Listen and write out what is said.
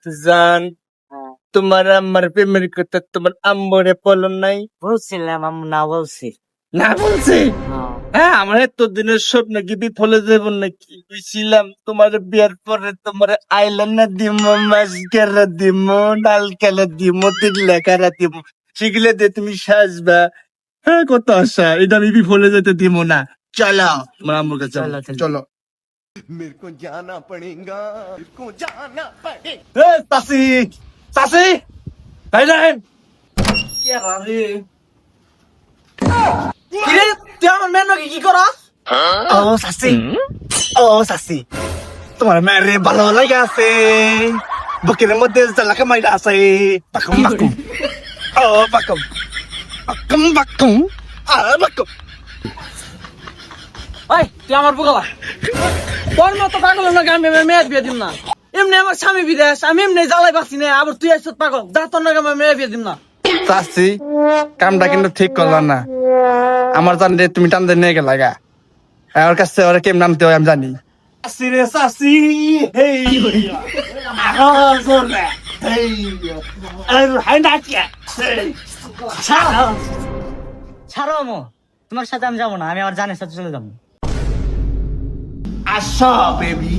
জান, তোমার আমার প্রেমের কথা তোমার আম্মরে বলো নাই? বলছিলাম আম্মু না বলছি। না বলছে? হ্যাঁ, আমার এতদিনের স্বপ্ন কি বিফলে যাব নাকি? বুঝছিলাম তোমার বিয়ার পরে তোমার আইলাইনার দিমো, মাস্কারা দিমো, নালকালা দিমো, তিনলেখারা দিমো, সেগুলো দিয়ে তুমি সাজবা। হ্যাঁ, কত আশা, এটা আমি বিফলে যেতে দিব না। চলো তোমার আম্মুর কাছে চলো, চলো। চলো। চলো। मेरे को जाना पड़ेगा मेरे को जाना पड़ेगा এ, চাচি, চাচি, ভাই দেখেন। কিরে তুই আমার মেয়ে নাকি কি করা? ও চাচি, ও চাচি, তোমার মেয়েরে ভালো লাগে আছে, বুকের মধ্যে জ্বালাকে মাইরা আছে। বাকুম বাকুম, ও বাকুম বাকুম বাকুম, বাকুম। ওই তুই আমার বুকালা তোর মতো পাগল নাকি আমি আমার মেয়ের বিয়ে দিম না। এমনি আমার স্বামী বিদেশ, আমি এমনি জ্বালাই পাচ্ছি না, আবার তুই আইসত পাগল, যা তোর নাকি আমার মেয়ে বিয়ে দিম না। চাচি, কামটা কিন্তু ঠিক করলাম না। আমার জানলে তুমি টানতে নিয়ে গেলা গা, ওর কাছে ওরা কেমন নামতে হয় আমি জানি। চাচি রে চাচি, হেই ছাড়ো আমো, তোমার সাথে আমি যাবো না, আমি আমার জানের সাথে চলে যাবো। আসো বেবি।